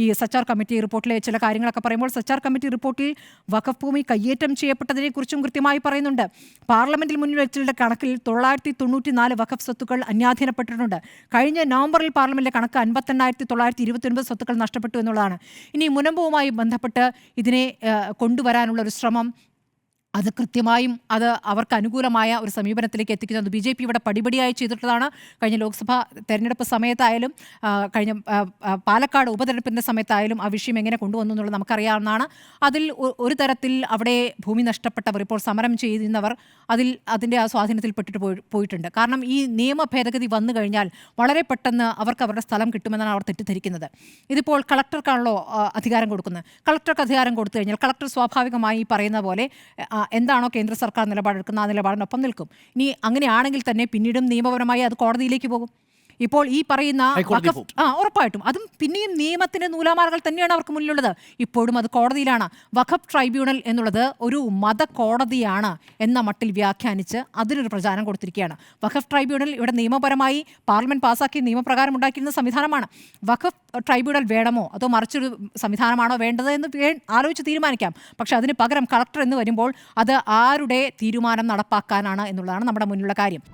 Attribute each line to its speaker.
Speaker 1: ഈ സച്ചാർ കമ്മിറ്റി റിപ്പോർട്ടിലെ ചില കാര്യങ്ങളൊക്കെ പറയുമ്പോൾ സച്ചാർ കമ്മിറ്റി റിപ്പോർട്ടിൽ വഖഫ് ഭൂമി കയ്യേറ്റം ചെയ്യപ്പെട്ടതിനെക്കുറിച്ചും കൃത്യമായി പറയുന്നുണ്ട്. പാർലമെന്റിൽ മുന്നിൽ വെച്ചിട്ടുള്ള കണക്കിൽ 994 വഖഫ് സ്വത്തുക്കൾ അന്യാധീനപ്പെട്ടിട്ടുണ്ട്. കഴിഞ്ഞ നവംബറിൽ പാർലമെന്റിലെ കണക്ക് 58,929 സ്വത്തുക്കൾ നഷ്ടപ്പെട്ടു എന്നുള്ളതാണ്. ഇനി മുനമ്പവുമായി ബന്ധപ്പെട്ട് ഇതിനെ കൊണ്ടുവരാനുള്ള ഒരു ശ്രമം അത് കൃത്യമായും അത് അവർക്ക് അനുകൂലമായ ഒരു സമീപനത്തിലേക്ക് എത്തിക്കുന്നത് BJP ഇവിടെ പടിപടിയായി ചെയ്തിട്ടുള്ളതാണ്. കഴിഞ്ഞ ലോക്സഭാ തെരഞ്ഞെടുപ്പ് സമയത്തായാലും കഴിഞ്ഞ പാലക്കാട് ഉപതെരഞ്ഞെടുപ്പിൻ്റെ സമയത്തായാലും ആ വിഷയം എങ്ങനെ കൊണ്ടുവന്നു എന്നുള്ളത് നമുക്കറിയാവുന്നതാണ്. അതിൽ ഒരു തരത്തിൽ അവിടെ ഭൂമി നഷ്ടപ്പെട്ടവർ, ഇപ്പോൾ സമരം ചെയ്യുന്നവർ അതിൻ്റെ ആ സ്വാധീനത്തിൽ പെട്ടിട്ട് പോയിട്ടുണ്ട്. കാരണം ഈ നിയമ ഭേദഗതി വന്നു കഴിഞ്ഞാൽ വളരെ പെട്ടെന്ന് അവർക്ക് അവരുടെ സ്ഥലം കിട്ടുമെന്നാണ് അവർ തെറ്റിദ്ധരിക്കുന്നത്. ഇതിപ്പോൾ കളക്ടർക്കാണല്ലോ അധികാരം കൊടുക്കുന്നത്. കളക്ടർക്ക് അധികാരം കൊടുത്തു കഴിഞ്ഞാൽ കളക്ടർ സ്വാഭാവികമായി പറയുന്ന പോലെ എന്താണോ കേന്ദ്ര സർക്കാർ നിലപാടെടുക്കുന്നത് ആ നിലപാടിനൊപ്പം നിൽക്കും. ഇനി അങ്ങനെയാണെങ്കിൽ തന്നെ പിന്നീടും നിയമപരമായി അത് കോടതിയിലേക്ക് പോകും. ഇപ്പോൾ ഈ പറയുന്ന ഉറപ്പായിട്ടും അതും പിന്നെയും നിയമത്തിന്റെ നൂലാമാലകൾ തന്നെയാണ് അവർക്ക് മുന്നിലുള്ളത്. ഇപ്പോഴും അത് കോടതിയിലാണ്. വഖഫ് ട്രൈബ്യൂണൽ എന്നുള്ളത് ഒരു മത കോടതിയാണ് എന്ന മട്ടിൽ വ്യാഖ്യാനിച്ച് അതിനൊരു പ്രചാരം കൊടുത്തിരിക്കുകയാണ്. വഖഫ് ട്രൈബ്യൂണൽ ഇവിടെ നിയമപരമായി പാർലമെന്റ് പാസാക്കിയ നിയമപ്രകാരം ഉണ്ടാക്കിയിരുന്ന സംവിധാനമാണ്. വഖഫ് ട്രൈബ്യൂണൽ വേണമോ അതോ മറിച്ചൊരു സംവിധാനമാണോ വേണ്ടത് എന്ന് ആലോചിച്ച് തീരുമാനിക്കാം. പക്ഷെ അതിന് പകരം കളക്ടർ എന്ന് വരുമ്പോൾ അത് ആരുടെ തീരുമാനം നടപ്പാക്കാനാണ് എന്നുള്ളതാണ് നമ്മുടെ മുന്നിലുള്ള കാര്യം.